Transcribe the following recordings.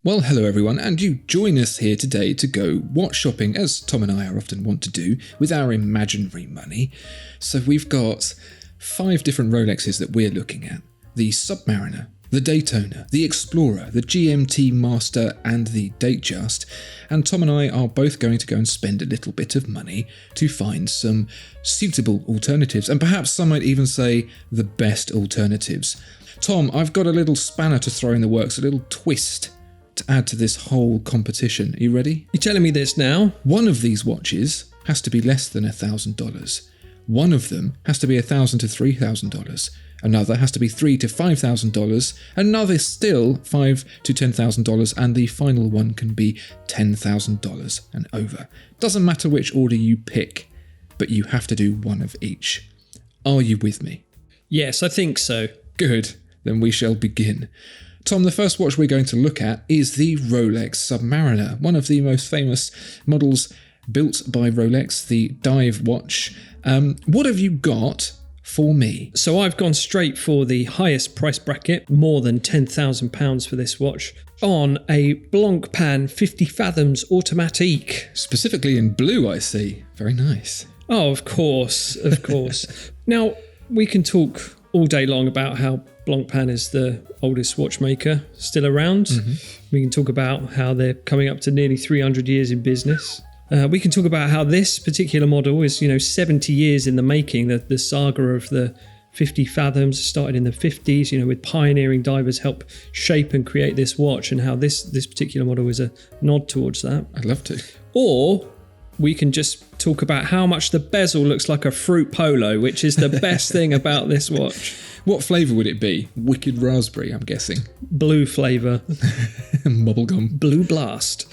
Well, hello everyone, and you join us here today to go watch shopping, as Tom and I are often want to do, with our imaginary money. So we've got 5 different Rolexes that we're looking at. The Submariner, the Daytona, the Explorer, the Gmt Master, and the Datejust. And Tom and I are both going to go and spend a little bit of money to find some suitable alternatives, and perhaps some might even say the best alternatives. Tom, I've got a little spanner to throw in the works, a little twist to add to this whole competition. Are you ready? You're telling me this now? One of these watches has to be less than $1,000. One of them has to be $1,000 to $3,000. Another has to be $3,000 to $5,000. Another still $5,000 to $10,000, and the final one can be $10,000 and over. Doesn't matter which order you pick, but you have to do one of each. Are you with me? Yes, I think so. Good. Then we shall begin. Tom, the first watch we're going to look at is the Rolex Submariner, one of the most famous models built by Rolex, the dive watch. What have you got for me? So I've gone straight for the highest price bracket, more than £10,000 for this watch, on a Blancpain 50 Fathoms Automatique. Specifically in blue, I see. Very nice. Oh, of course, of course. Now, we can talk all day long about how Blancpain is the oldest watchmaker still around. Mm-hmm. We can talk about how they're coming up to nearly 300 years in business. We can talk about how this particular model is, 70 years in the making. The saga of the 50 Fathoms started in the 50s, with pioneering divers help shape and create this watch, and how this particular model is a nod towards that. I'd love to. Or we can just talk about how much the bezel looks like a fruit polo, which is the best thing about this watch. What flavour would it be? Wicked raspberry, I'm guessing. Blue flavour. Bubblegum. Blue blast.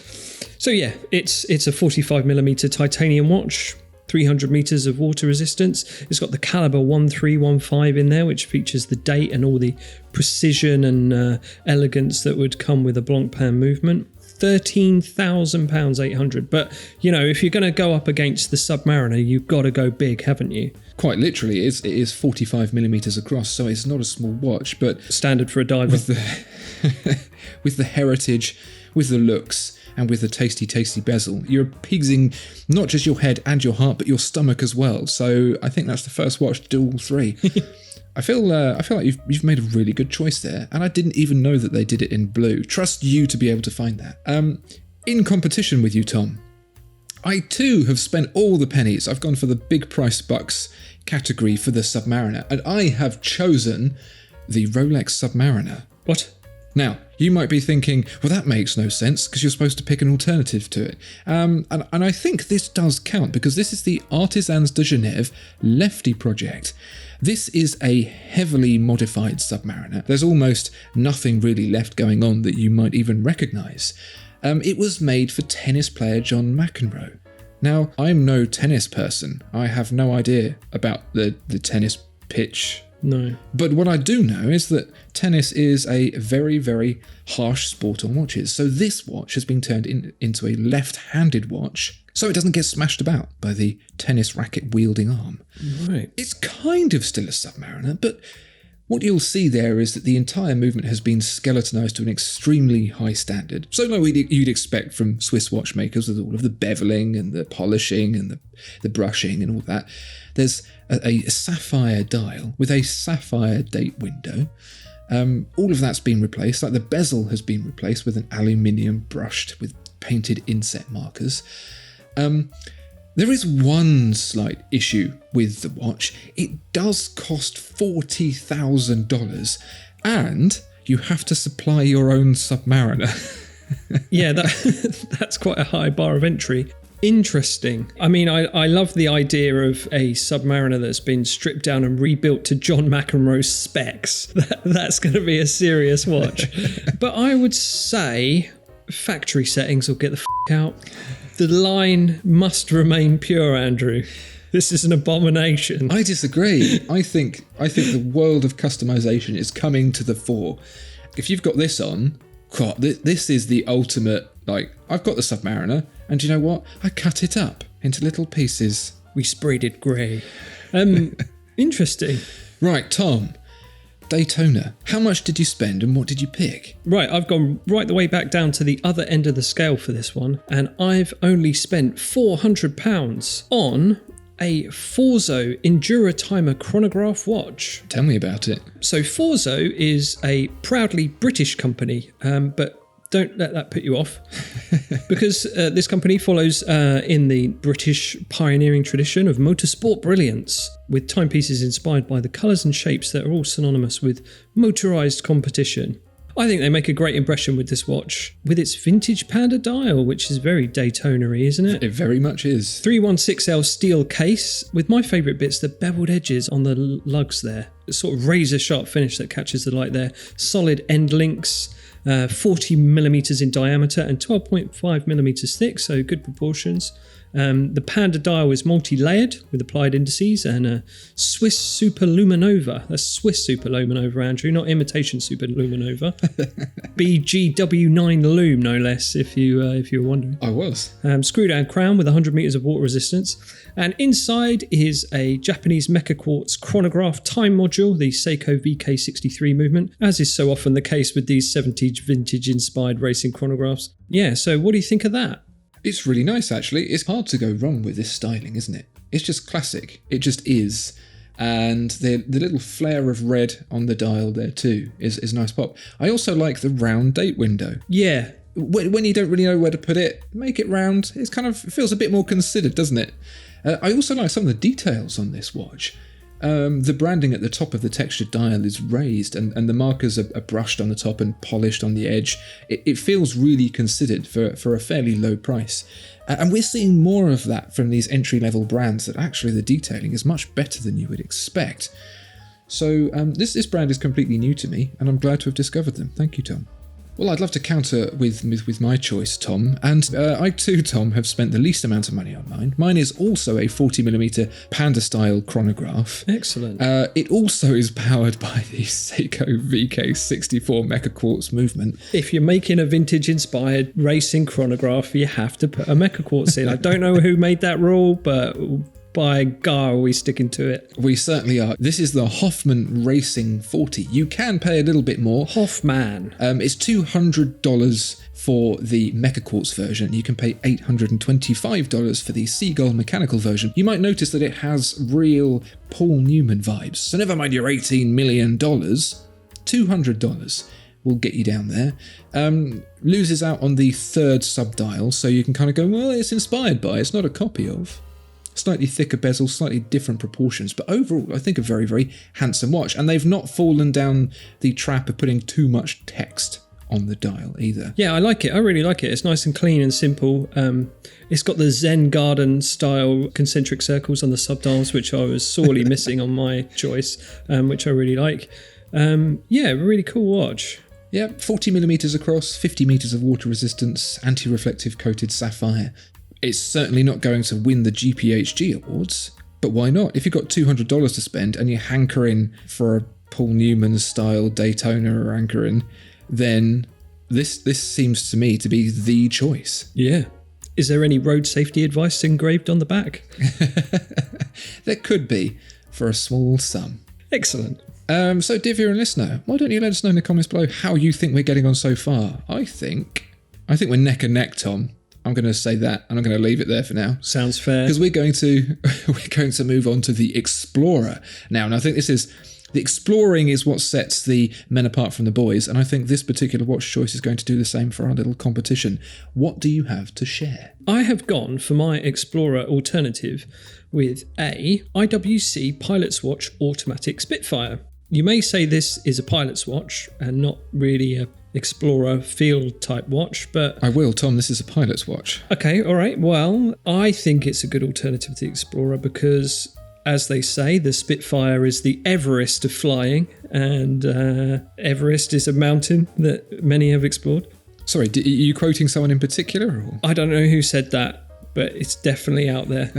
So yeah, it's a 45mm titanium watch, 300 metres of water resistance. It's got the caliber 1315 in there, which features the date and all the precision and elegance that would come with a Blancpain movement. £13,800. But, if you're going to go up against the Submariner, you've got to go big, haven't you? Quite literally, it is 45mm across, so it's not a small watch, but standard for a diver. With the heritage, with the looks, and with the tasty bezel, you're appeasing not just your head and your heart, but your stomach as well. So I think that's the first watch to do all three. I feel like you've made a really good choice there, and I didn't even know that they did it in blue. Trust you to be able to find that. In competition with you, Tom, I too have spent all the pennies. I've gone for the big price bucks category for the Submariner, and I have chosen the Rolex Submariner. What? Now, you might be thinking, well, that makes no sense because you're supposed to pick an alternative to it. And I think this does count because this is the Artisans de Genève Lefty project. This is a heavily modified Submariner. There's almost nothing really left going on that you might even recognise. It was made for tennis player John McEnroe. Now, I'm no tennis person. I have no idea about the tennis pitch. No. But what I do know is that tennis is a very, very harsh sport on watches. So this watch has been turned into a left-handed watch so it doesn't get smashed about by the tennis racket-wielding arm. Right. It's kind of still a Submariner, but what you'll see there is that the entire movement has been skeletonized to an extremely high standard. So like you'd expect from Swiss watchmakers with all of the beveling and the polishing and the brushing and all that. There's a sapphire dial with a sapphire date window. All of that's been replaced. Like the bezel has been replaced with an aluminium brushed with painted inset markers. There is one slight issue with the watch. It does cost $40,000 and you have to supply your own Submariner. Yeah, that's quite a high bar of entry. Interesting. I mean, I love the idea of a Submariner that's been stripped down and rebuilt to John McEnroe's specs. That's going to be a serious watch. But I would say factory settings will get the out. The line must remain pure, Andrew. This is an abomination. I disagree. I think the world of customization is coming to the fore. If you've got this on, God, this is the ultimate, I've got the Submariner, and you know what? I cut it up into little pieces. We sprayed it grey. Interesting. Right, Tom. Daytona. How much did you spend and what did you pick? Right, I've gone right the way back down to the other end of the scale for this one, and I've only spent £400 on a Forzo Endura Timer Chronograph watch. Tell me about it. So Forzo is a proudly British company, but don't let that put you off, because this company follows in the British pioneering tradition of motorsport brilliance, with timepieces inspired by the colours and shapes that are all synonymous with motorised competition. I think they make a great impression with this watch, with its vintage panda dial, which is very Daytona-y, isn't it? It very much is. 316L steel case, with my favourite bits, the beveled edges on the lugs there. A sort of razor-sharp finish that catches the light there. Solid end links, 40 millimeters in diameter and 12.5 millimeters thick, so good proportions. The Panda dial is multi-layered with applied indices and a Swiss Superluminova. That's Swiss Superluminova, Andrew, not imitation Superluminova. BGW9 Lume, no less, if you were wondering. I was. Screw-down crown with 100 meters of water resistance. And inside is a Japanese mecha quartz chronograph time module, the Seiko Vk63 movement, as is so often the case with these 70s vintage-inspired racing chronographs. Yeah, so what do you think of that? It's really nice, actually. It's hard to go wrong with this styling, isn't it? It's just classic. It just is. And the little flare of red on the dial there too is a nice pop. I also like the round date window. Yeah. When you don't really know where to put it, make it round. It feels a bit more considered, doesn't it? I also like some of the details on this watch. The branding at the top of the textured dial is raised and the markers are brushed on the top and polished on the edge. It feels really considered for a fairly low price. And we're seeing more of that from these entry-level brands, that actually the detailing is much better than you would expect. So this brand is completely new to me, and I'm glad to have discovered them. Thank you, Tom. Well, I'd love to counter with my choice, Tom. And I too, Tom, have spent the least amount of money on mine. Mine is also a 40mm Panda-style chronograph. Excellent. It also is powered by the Seiko Vk64 Mecha Quartz movement. If you're making a vintage-inspired racing chronograph, you have to put a Mecha Quartz in. I don't know who made that rule, but by God, are we sticking to it? We certainly are. This is the Hoffman Racing 40. You can pay a little bit more. Hoffman. It's $200 for the Mecha Quartz version. You can pay $825 for the Seagull mechanical version. You might notice that it has real Paul Newman vibes. So never mind your $18 million, $200 will get you down there. Loses out on the third subdial, so you can kind of go, well, it's inspired by, it's not a copy of. Slightly thicker bezel, slightly different proportions, but overall I think a very, very handsome watch. And they've not fallen down the trap of putting too much text on the dial either. Yeah, I like it. I really like it. It's nice and clean and simple. It's got the Zen garden style concentric circles on the subdials, which I was sorely missing on my choice, which I really like. Yeah, really cool watch. Yeah, 40mm across, 50 meters of water resistance, anti-reflective coated sapphire. It's certainly not going to win the GPHG awards, but why not? If you've got $200 to spend and you're hankering for a Paul Newman style Daytona or hankering, then this seems to me to be the choice. Yeah. Is there any road safety advice engraved on the back? There could be, for a small sum. Excellent. So, dear viewer and listener, why don't you let us know in the comments below how you think we're getting on so far? I think we're neck and neck, Tom. I'm going to say that, and I'm going to leave it there for now. Sounds fair. Because we're going to move on to the Explorer now. And I think the exploring is what sets the men apart from the boys, and I think this particular watch choice is going to do the same for our little competition. What do you have to share? I have gone for my Explorer alternative with a IWC Pilot's Watch Automatic Spitfire. You may say this is a pilot's watch and not really a Explorer field type watch, but I will, Tom, this is a pilot's watch. Okay, all right. Well, I think it's a good alternative to the Explorer because, as they say, the Spitfire is the Everest of flying, and Everest is a mountain that many have explored. Sorry, are you quoting someone in particular? Or? I don't know who said that, but it's definitely out there.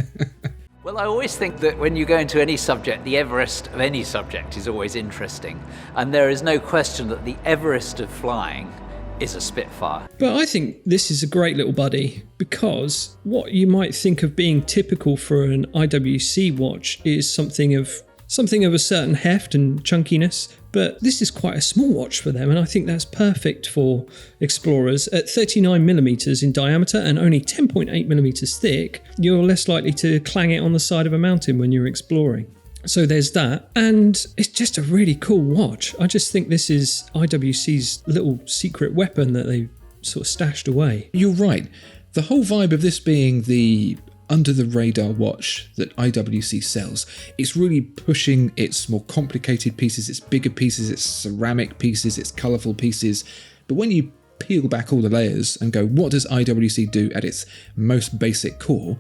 Well, I always think that when you go into any subject, the Everest of any subject is always interesting. And there is no question that the Everest of flying is a Spitfire. But I think this is a great little buddy because what you might think of being typical for an IWC watch is something of something of a certain heft and chunkiness, but this is quite a small watch for them, and I think that's perfect for explorers. At 39mm in diameter and only 10.8mm thick, you're less likely to clang it on the side of a mountain when you're exploring. So there's that, and it's just a really cool watch. I just think this is IWC's little secret weapon that they sort of stashed away. You're right. The whole vibe of this being the under-the-radar watch that IWC sells, it's really pushing its more complicated pieces, its bigger pieces, its ceramic pieces, its colourful pieces. But when you peel back all the layers and go, what does IWC do at its most basic core,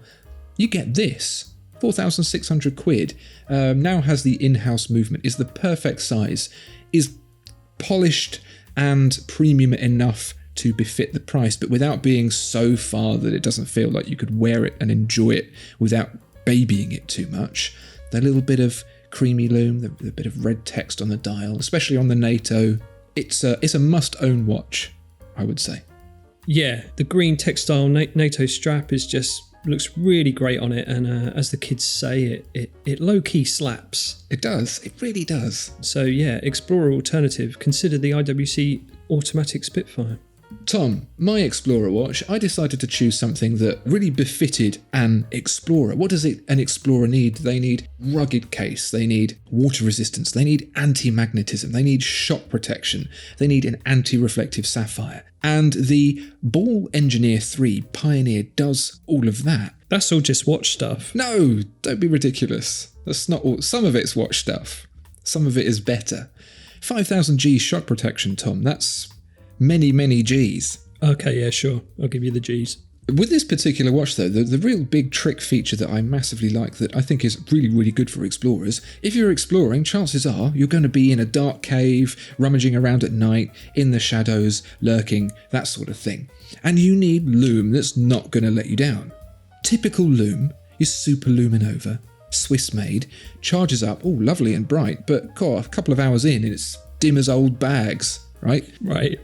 you get this. 4,600 quid, now has the in-house movement, is the perfect size, is polished and premium enough to befit the price, but without being so far that it doesn't feel like you could wear it and enjoy it without babying it too much. The little bit of creamy lume, the bit of red text on the dial, especially on the NATO, it's a must-own watch, I would say. Yeah, the green textile NATO strap looks really great on it, and as the kids say, it low-key slaps. It does, it really does. So yeah, Explorer alternative, consider the IWC automatic Spitfire. Tom, my Explorer watch, I decided to choose something that really befitted an Explorer. What does an Explorer need? They need rugged case, they need water resistance, they need anti-magnetism, they need shock protection, they need an anti-reflective sapphire. And the Ball Engineer 3 Pioneer does all of that. That's all just watch stuff. No, don't be ridiculous. That's not all. Some of it's watch stuff. Some of it is better. 5,000 G shock protection, Tom. That's many, many Gs. Okay, yeah, sure. I'll give you the Gs. With this particular watch, though, the real big trick feature that I massively like, that I think is really, really good for explorers, if you're exploring, chances are you're going to be in a dark cave, rummaging around at night, in the shadows, lurking, that sort of thing. And you need lume that's not going to let you down. Typical lume is Super Luminova, Swiss made, charges up, all lovely and bright, but a couple of hours in and it's dim as old bags. Right?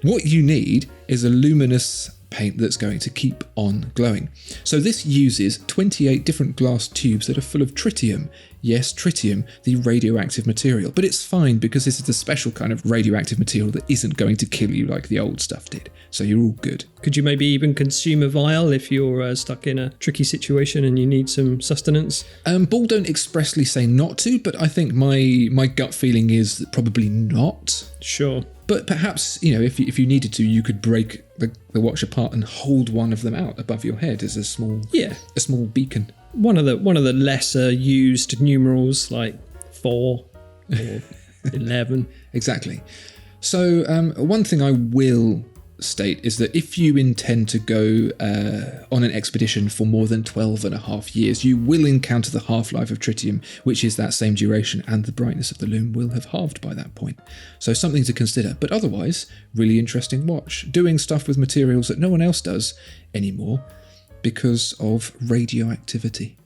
What you need is a luminous paint that's going to keep on glowing. So this uses 28 different glass tubes that are full of tritium. Yes, tritium, the radioactive material. But it's fine because this is the special kind of radioactive material that isn't going to kill you like the old stuff did. So you're all good. Could you maybe even consume a vial if you're stuck in a tricky situation and you need some sustenance? Ball don't expressly say not to, but I think my gut feeling is that probably not. Sure. But perhaps, if you needed to, you could break the watch apart and hold one of them out above your head as a small beacon. One of the lesser used numerals like 4 or 11. Exactly. So one thing I will state is that if you intend to go on an expedition for more than 12 and a half years, you will encounter the half-life of tritium, which is that same duration, and the brightness of the lume will have halved by that point. So something to consider, but otherwise, really interesting watch. Doing stuff with materials that no one else does anymore because of radioactivity.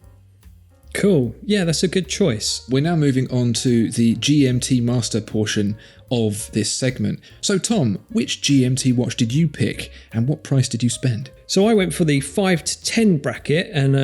Cool. Yeah, that's a good choice. We're now moving on to the Gmt Master portion of this segment. So Tom, which Gmt watch did you pick and what price did you spend? So I went for the 5 to 10 bracket, and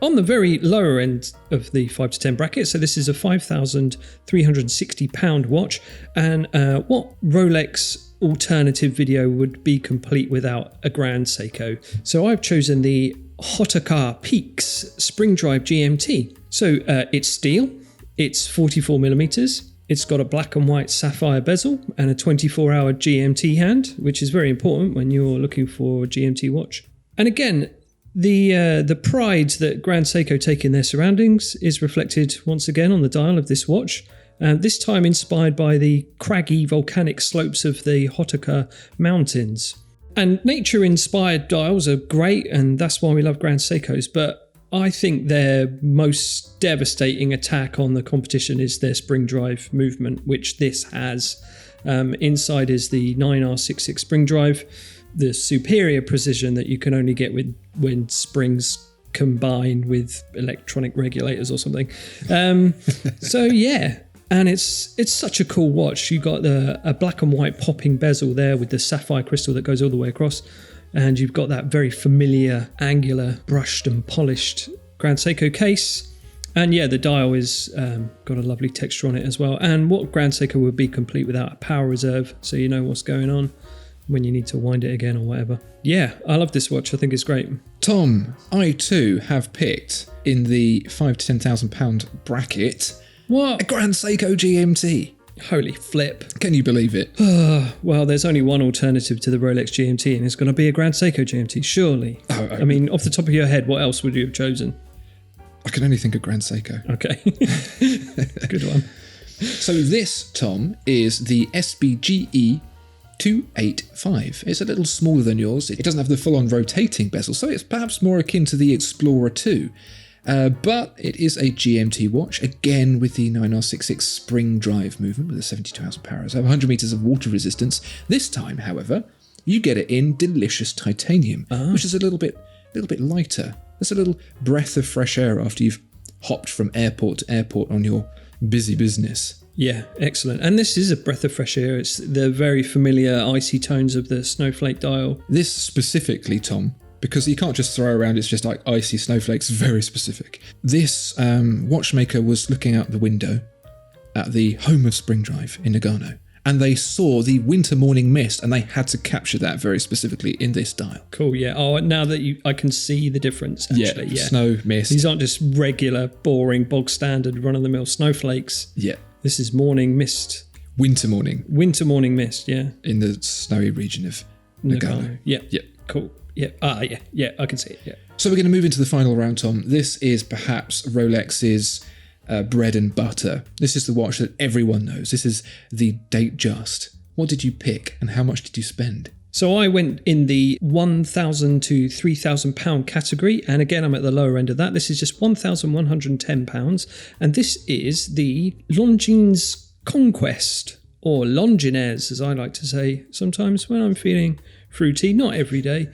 on the very lower end of the 5 to 10 bracket, so this is a £5,360 watch, and what Rolex alternative video would be complete without a Grand Seiko? So I've chosen the Hotoka Peaks Spring Drive GMT. So it's steel, it's 44mm, it's got a black and white sapphire bezel and a 24-hour GMT hand, which is very important when you're looking for a GMT watch. And again, the pride that Grand Seiko take in their surroundings is reflected once again on the dial of this watch, this time inspired by the craggy volcanic slopes of the Hotoka Mountains. And nature-inspired dials are great, and that's why we love Grand Seikos, but I think their most devastating attack on the competition is their spring drive movement, which this has. Inside is the 9R66 spring drive, the superior precision that you can only get when springs combined with electronic regulators or something. So yeah. And it's such a cool watch. You got a black and white popping bezel there with the sapphire crystal that goes all the way across, and you've got that very familiar angular brushed and polished Grand Seiko case, And yeah, the dial is got a lovely texture on it as well. And what Grand Seiko would be complete without a power reserve, so you know what's going on when you need to wind it again or whatever. Yeah, I love this watch. I think it's great. Tom, I too have picked in the £5,000 to £10,000 bracket What? a Grand Seiko GMT. Holy flip. Can you believe it? Well, there's only one alternative to the Rolex GMT, and it's going to be a Grand Seiko GMT, surely. I mean, off the top of your head, what else would you have chosen? I can only think of Grand Seiko. Okay. Good one. So this, Tom, is the SBGE 285. It's a little smaller than yours. It doesn't have the full-on rotating bezel, so it's perhaps more akin to the Explorer 2. But it is a GMT watch, again with the 9R66 spring drive movement with a 72,000 power reserve, 100 meters of water resistance. This time, however, you get it in delicious titanium, which is a little bit lighter. There's a little breath of fresh air after you've hopped from airport to airport on your busy business. Yeah, excellent. And this is a breath of fresh air. It's the very familiar icy tones of the snowflake dial. This specifically, Tom, because you can't just throw around, it's just like icy snowflakes, very specific. This watchmaker was looking out the window at the home of spring drive in Nagano, and they saw the winter morning mist, and they had to capture that very specifically in this dial. Cool, yeah. Oh, now that I can see the difference, actually. Yeah, snow, mist. These aren't just regular, boring, bog standard, run-of-the-mill snowflakes. Yeah. This is morning mist. Winter morning. Winter morning mist, yeah. In the snowy region of Nagano. Yeah. Yeah. Cool. Yeah. Yeah, I can see it, yeah. So we're going to move into the final round, Tom. This is perhaps Rolex's bread and butter. This is the watch that everyone knows. This is the Date Just. What did you pick and how much did you spend? So I went in the £1,000 to £3,000 category, and again I'm at the lower end of that. This is just £1,110, and this is the Longines Conquest, or Longines as I like to say sometimes when I'm feeling fruity, not every day.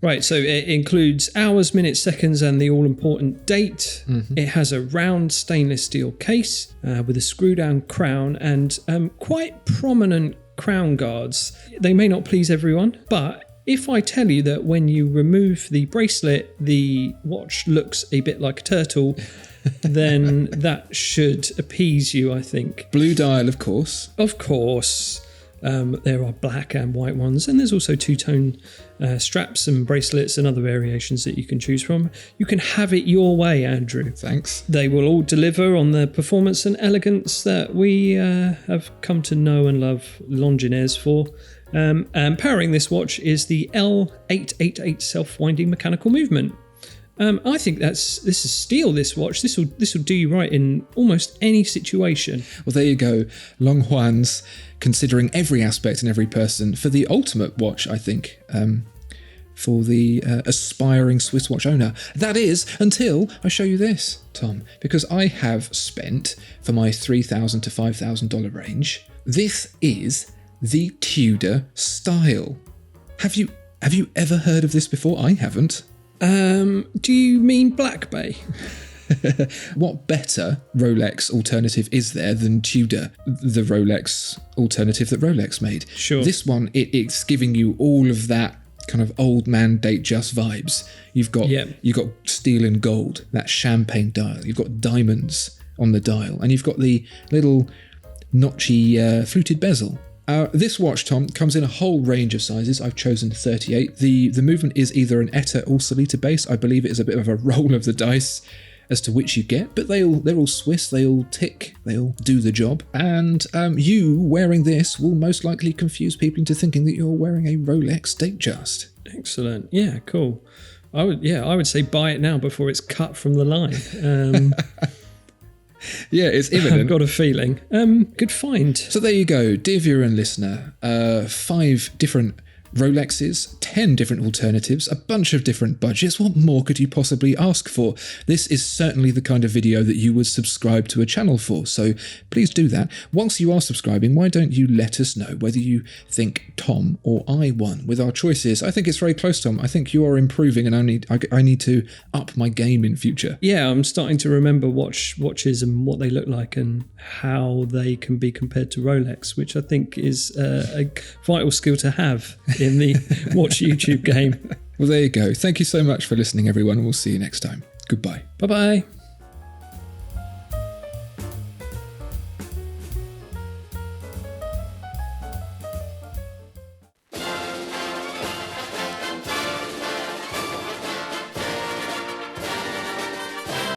Right, so it includes hours, minutes, seconds, and the all-important date. Mm-hmm. It has a round stainless steel case with a screw-down crown and quite prominent crown guards. They may not please everyone, but if I tell you that when you remove the bracelet, the watch looks a bit like a turtle, then that should appease you, I think. Blue dial, of course. Of course. There are black and white ones, and there's also two-tone straps and bracelets and other variations that you can choose from. You can have it your way, Andrew. Thanks. They will all deliver on the performance and elegance that we have come to know and love Longines for. And powering this watch is the L888 self-winding mechanical movement. I think this is steel, this watch. This will do you right in almost any situation. Well, there you go. Longines, considering every aspect and every person for the ultimate watch, I think, for the aspiring Swiss watch owner. That is, until I show you this, Tom, because I have spent, for my $3,000 to $5,000 range, this is the Tudor style. Have you ever heard of this before? I haven't. Do you mean Black Bay? What better Rolex alternative is there than Tudor, the Rolex alternative that Rolex made? Sure. This one, it's giving you all of that kind of old man Date Just vibes. You've got steel and gold, that champagne dial. You've got diamonds on the dial, and you've got the little notchy fluted bezel. This watch, Tom, comes in a whole range of sizes. I've chosen 38. The movement is either an ETA or Solita base. I believe it is a bit of a roll of the dice as to which you get, but they're all Swiss. They all tick. They all do the job. And you wearing this will most likely confuse people into thinking that you're wearing a Rolex Date Just. Excellent. Yeah, cool. I would say buy it now before it's cut from the line. Yeah, it's imminent. I've got a feeling. Good find. So there you go, dear viewer and listener. 5 different Rolexes, 10 different alternatives, a bunch of different budgets. What more could you possibly ask for? This is certainly the kind of video that you would subscribe to a channel for, so please do that. Once you are subscribing, why don't you let us know whether you think Tom or I won with our choices? I think it's very close, Tom. I think you are improving, and I need to up my game in future. Yeah, I'm starting to remember watches and what they look like and how they can be compared to Rolex, which I think is a vital skill to have in the Watch YouTube game. Well, there you go. Thank you so much for listening, everyone. We'll see you next time. Goodbye. Bye-bye.